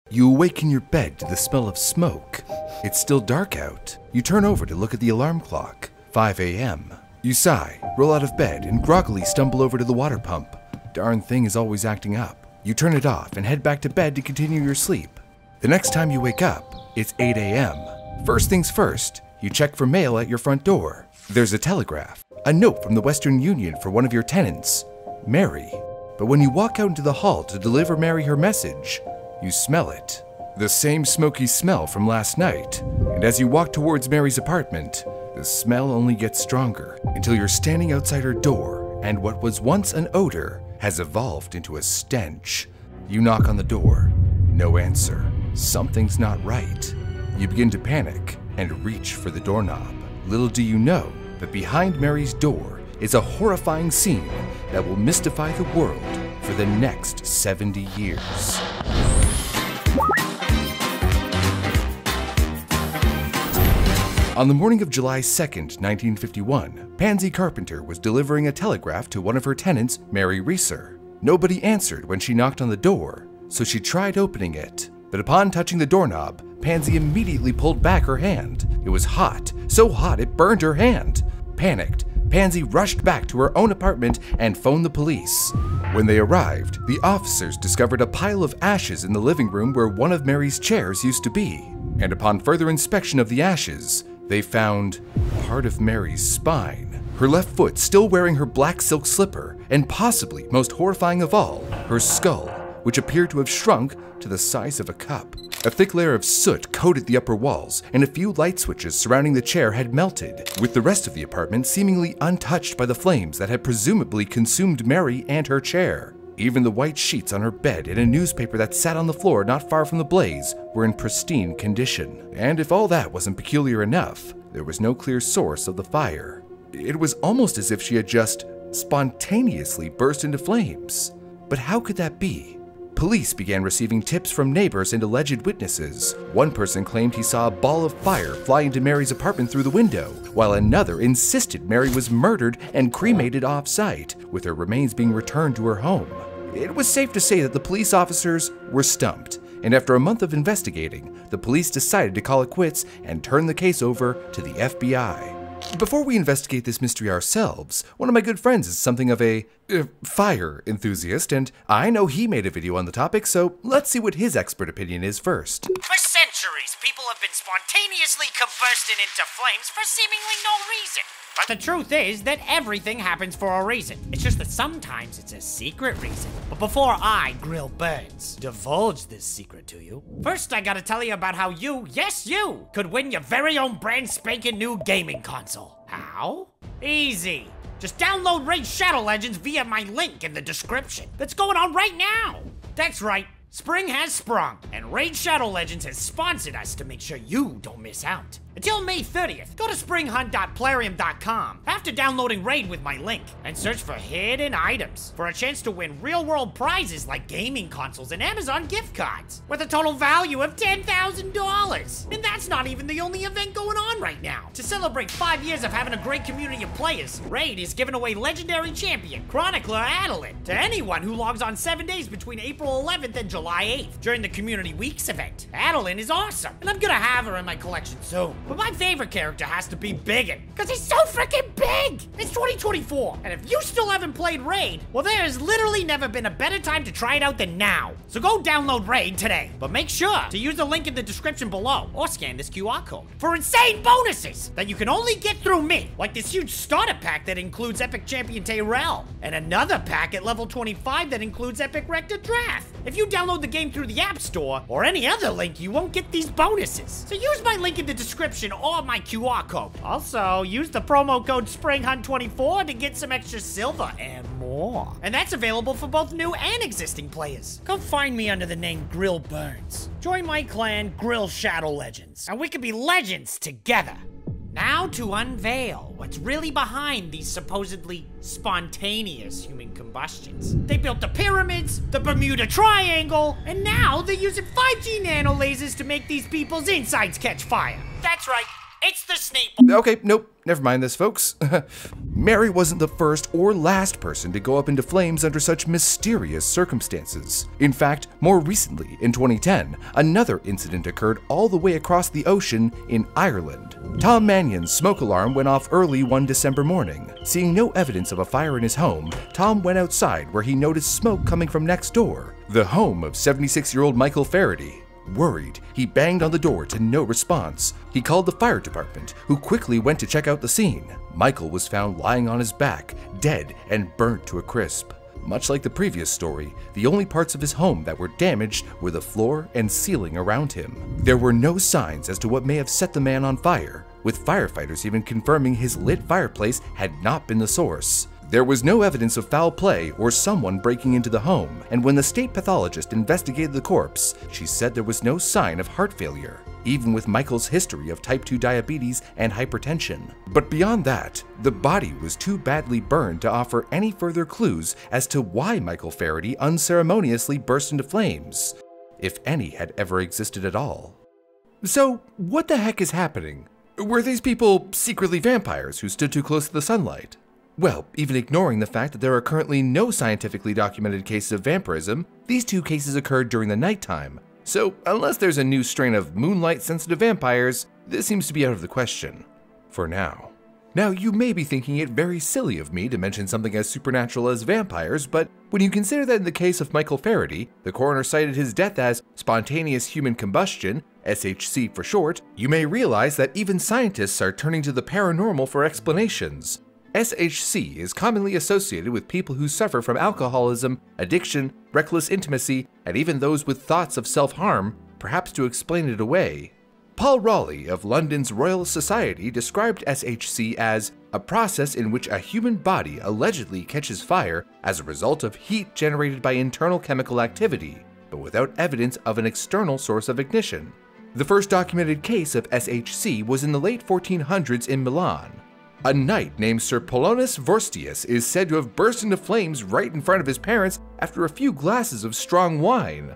You awake in your bed to the smell of smoke. It's still dark out. You turn over to look at the alarm clock. 5 a.m. You sigh, roll out of bed, and groggily stumble over to the water pump. Darn thing is always acting up. You turn it off and head back to bed to continue your sleep. The next time you wake up, it's 8 a.m. First things first, you check for mail at your front door. There's a telegraph, a note from the Western Union for one of your tenants, Mary. But when you walk out into the hall to deliver Mary her message, you smell it. The same smoky smell from last night. And as you walk towards Mary's apartment, the smell only gets stronger until you're standing outside her door and what was once an odor has evolved into a stench. You knock on the door. No answer. Something's not right. You begin to panic and reach for the doorknob. Little do you know that behind Mary's door is a horrifying scene that will mystify the world for the next 70 years. On the morning of July 2nd, 1951, Pansy Carpenter was delivering a telegraph to one of her tenants, Mary Reeser. Nobody answered when she knocked on the door, so she tried opening it. But upon touching the doorknob, Pansy immediately pulled back her hand. It was hot, so hot it burned her hand. Panicked, Pansy rushed back to her own apartment and phoned the police. When they arrived, the officers discovered a pile of ashes in the living room where one of Mary's chairs used to be. And upon further inspection of the ashes, they found part of Mary's spine. Her left foot still wearing her black silk slipper, and possibly most horrifying of all, her skull, which appeared to have shrunk to the size of a cup. A thick layer of soot coated the upper walls, and a few light switches surrounding the chair had melted, with the rest of the apartment seemingly untouched by the flames that had presumably consumed Mary and her chair. Even the white sheets on her bed and a newspaper that sat on the floor not far from the blaze were in pristine condition. And if all that wasn't peculiar enough, there was no clear source of the fire. It was almost as if she had just spontaneously burst into flames. But how could that be? Police began receiving tips from neighbors and alleged witnesses. One person claimed he saw a ball of fire fly into Mary's apartment through the window, while another insisted Mary was murdered and cremated off-site, with her remains being returned to her home. It was safe to say that the police officers were stumped, and after a month of investigating, the police decided to call it quits and turn the case over to the FBI. Before we investigate this mystery ourselves, one of my good friends is something of a fire enthusiast, and I know he made a video on the topic, so let's see what his expert opinion is first. For centuries, people have been spontaneously combusting into flames for seemingly no reason. But the truth is that everything happens for a reason. It's just that sometimes it's a secret reason. But before I, Grill Burns, divulge this secret to you, first I gotta tell you about how you, yes you, could win your very own brand spanking new gaming console. How? Easy. Just download Raid Shadow Legends via my link in the description. That's going on right now. That's right. Spring has sprung, and Raid Shadow Legends has sponsored us to make sure you don't miss out. Until May 30th, go to springhunt.plarium.com after downloading Raid with my link and search for hidden items for a chance to win real-world prizes like gaming consoles and Amazon gift cards with a total value of $10,000. And that's not even the only event going on right now. To celebrate 5 years of having a great community of players, Raid is giving away legendary champion Chronicler Adeline to anyone who logs on 7 days between April 11th and July 8th during the Community Weeks event. Adeline is awesome, and I'm gonna have her in my collection soon. But my favorite character has to be Biggin, because he's so freaking big! It's 2024, and if you still haven't played Raid, well, there has literally never been a better time to try it out than now. So go download Raid today, but make sure to use the link in the description below, or scan this QR code, for insane bonuses that you can only get through me, like this huge starter pack that includes Epic Champion Tyrell, and another pack at level 25 that includes Epic Rector Draft. If you download the game through the App Store, or any other link, you won't get these bonuses. So use my link in the description or my QR code. Also, use the promo code SPRINGHUNT24 to get some extra silver and more. And that's available for both new and existing players. Come find me under the name Grill Burns. Join my clan, Grill Shadow Legends, and we can be legends together. Now to unveil what's really behind these supposedly spontaneous human combustions. They built the pyramids, the Bermuda Triangle, and now they're using 5G nano lasers to make these people's insides catch fire. That's right, It's the Snape. Okay, nope, never mind this, folks. Mary wasn't the first or last person to go up into flames under such mysterious circumstances. In fact, more recently, in 2010, another incident occurred all the way across the ocean in Ireland. Tom Mannion's smoke alarm went off early one December morning. Seeing no evidence of a fire in his home, Tom went outside where he noticed smoke coming from next door, the home of 76-year-old Michael Faraday. Worried, he banged on the door to no response. He called the fire department, who quickly went to check out the scene. Michael was found lying on his back, dead and burnt to a crisp. Much like the previous story, the only parts of his home that were damaged were the floor and ceiling around him. There were no signs as to what may have set the man on fire, with firefighters even confirming his lit fireplace had not been the source. There was no evidence of foul play or someone breaking into the home, and when the state pathologist investigated the corpse, she said there was no sign of heart failure, even with Michael's history of type 2 diabetes and hypertension. But beyond that, the body was too badly burned to offer any further clues as to why Michael Faraday unceremoniously burst into flames, if any had ever existed at all. So, what the heck is happening? Were these people secretly vampires who stood too close to the sunlight? Well, even ignoring the fact that there are currently no scientifically documented cases of vampirism, these two cases occurred during the nighttime. So, unless there's a new strain of moonlight-sensitive vampires, this seems to be out of the question. For now. Now, you may be thinking it very silly of me to mention something as supernatural as vampires, but when you consider that in the case of Michael Faraday, the coroner cited his death as spontaneous human combustion, SHC for short, you may realize that even scientists are turning to the paranormal for explanations. SHC is commonly associated with people who suffer from alcoholism, addiction, reckless intimacy, and even those with thoughts of self-harm, perhaps to explain it away. Paul Raleigh of London's Royal Society described SHC as a process in which a human body allegedly catches fire as a result of heat generated by internal chemical activity, but without evidence of an external source of ignition. The first documented case of SHC was in the late 1400s in Milan. A knight named Sir Polonius Vorstius is said to have burst into flames right in front of his parents after a few glasses of strong wine.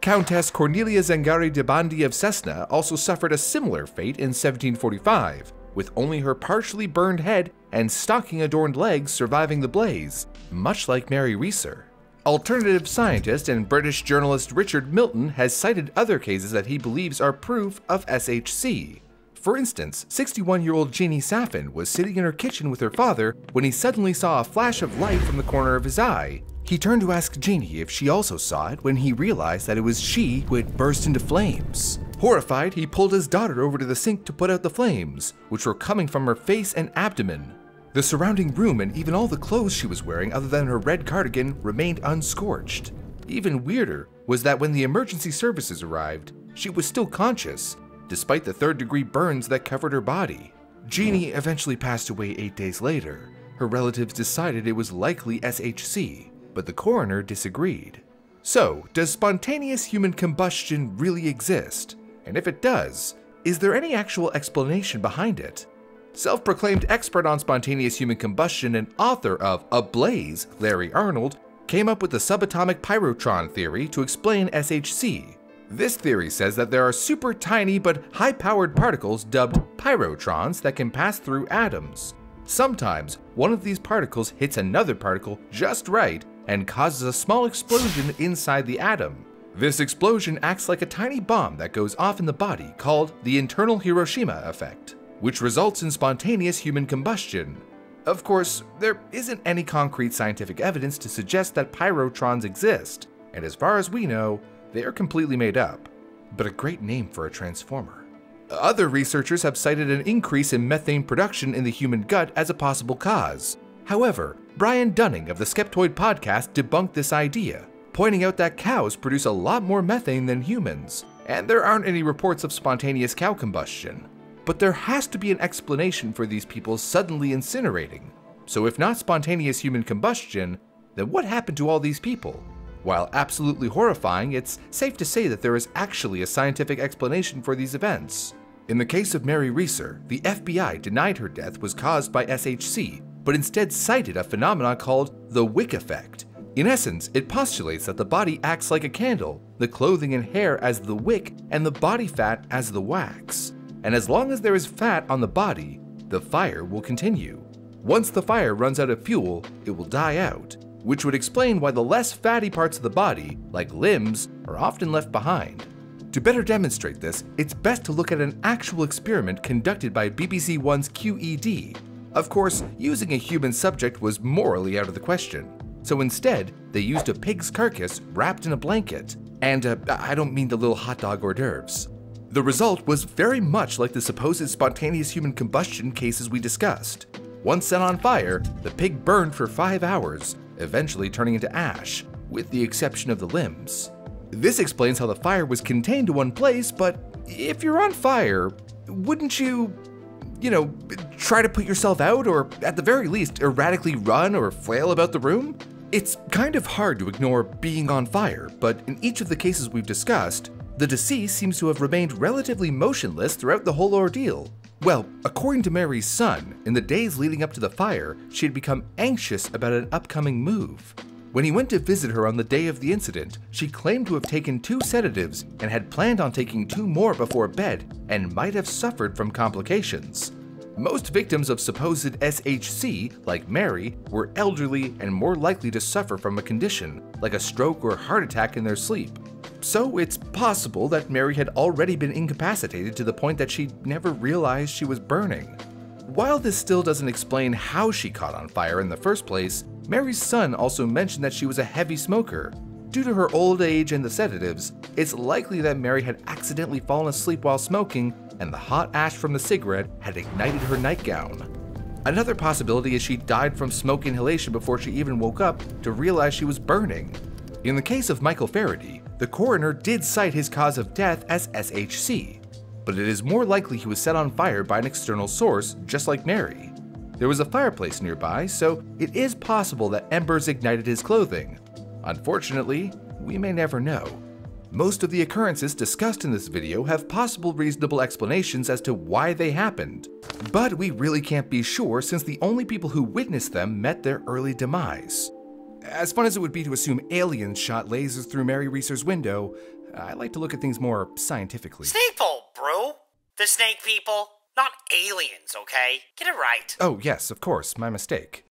Countess Cornelia Zangari de Bandi of Cesena also suffered a similar fate in 1745, with only her partially burned head and stocking-adorned legs surviving the blaze, much like Mary Reeser. Alternative scientist and British journalist Richard Milton has cited other cases that he believes are proof of SHC. For instance, 61-year-old Jeannie Saffin was sitting in her kitchen with her father when he suddenly saw a flash of light from the corner of his eye. He turned to ask Jeannie if she also saw it when he realized that it was she who had burst into flames. Horrified, he pulled his daughter over to the sink to put out the flames, which were coming from her face and abdomen. The surrounding room and even all the clothes she was wearing other than her red cardigan remained unscorched. Even weirder was that when the emergency services arrived, she was still conscious, despite the third-degree burns that covered her body. Jeannie eventually passed away 8 days later. Her relatives decided it was likely SHC, but the coroner disagreed. So, does spontaneous human combustion really exist? And if it does, is there any actual explanation behind it? Self-proclaimed expert on spontaneous human combustion and author of Ablaze, Larry Arnold, came up with the subatomic pyrotron theory to explain SHC. This theory says that there are super tiny but high-powered particles dubbed pyrotrons that can pass through atoms. Sometimes, one of these particles hits another particle just right and causes a small explosion inside the atom. This explosion acts like a tiny bomb that goes off in the body called the internal Hiroshima effect, which results in spontaneous human combustion. Of course, there isn't any concrete scientific evidence to suggest that pyrotrons exist, and as far as we know, they are completely made up, but a great name for a transformer. Other researchers have cited an increase in methane production in the human gut as a possible cause. However, Brian Dunning of the Skeptoid podcast debunked this idea, pointing out that cows produce a lot more methane than humans, and there aren't any reports of spontaneous cow combustion. But there has to be an explanation for these people suddenly incinerating. So if not spontaneous human combustion, then what happened to all these people? While absolutely horrifying, it's safe to say that there is actually a scientific explanation for these events. In the case of Mary Reeser, the FBI denied her death was caused by SHC, but instead cited a phenomenon called the wick effect. In essence, it postulates that the body acts like a candle, the clothing and hair as the wick, and the body fat as the wax. and as long as there is fat on the body, the fire will continue. Once the fire runs out of fuel, it will die out, which would explain why the less fatty parts of the body, like limbs, are often left behind. To better demonstrate this, it's best to look at an actual experiment conducted by BBC One's QED. Of course, using a human subject was morally out of the question, so instead, they used a pig's carcass wrapped in a blanket, and I don't mean the little hot dog hors d'oeuvres. The result was very much like the supposed spontaneous human combustion cases we discussed. Once set on fire, the pig burned for 5 hours, eventually turning into ash, with the exception of the limbs. This explains how the fire was contained to one place, but if you're on fire, wouldn't you, try to put yourself out, or at the very least, erratically run or flail about the room? It's kind of hard to ignore being on fire, but in each of the cases we've discussed, the deceased seems to have remained relatively motionless throughout the whole ordeal. Well, according to Mary's son, in the days leading up to the fire, she had become anxious about an upcoming move. When he went to visit her on the day of the incident, she claimed to have taken 2 sedatives and had planned on taking 2 more before bed and might have suffered from complications. Most victims of supposed SHC, like Mary, were elderly and more likely to suffer from a condition, like a stroke or heart attack in their sleep. So it's possible that Mary had already been incapacitated to the point that she never realized she was burning. While this still doesn't explain how she caught on fire in the first place, Mary's son also mentioned that she was a heavy smoker. Due to her old age and the sedatives, it's likely that Mary had accidentally fallen asleep while smoking, and the hot ash from the cigarette had ignited her nightgown. Another possibility is she died from smoke inhalation before she even woke up to realize she was burning. In the case of Michael Faraday, the coroner did cite his cause of death as SHC, but it is more likely he was set on fire by an external source, just like Mary. There was a fireplace nearby, so it is possible that embers ignited his clothing. Unfortunately, we may never know. Most of the occurrences discussed in this video have possible reasonable explanations as to why they happened, but we really can't be sure since the only people who witnessed them met their early demise. As fun as it would be to assume aliens shot lasers through Mary Reeser's window, I like to look at things more scientifically. Snake bolt, bro. The snake people, not aliens, okay? Get it right. Oh yes, of course, my mistake.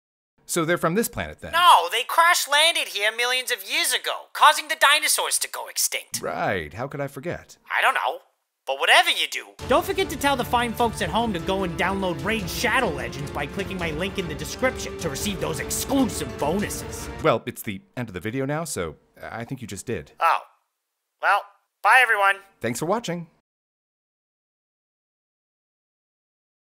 So they're from this planet then? No, they crash-landed here millions of years ago, causing the dinosaurs to go extinct. Right, how could I forget? I don't know. But whatever you do, don't forget to tell the fine folks at home to go and download Raid Shadow Legends by clicking my link in the description to receive those exclusive bonuses. Well, it's the end of the video now, so I think you just did. Oh. Well, bye everyone. Thanks for watching.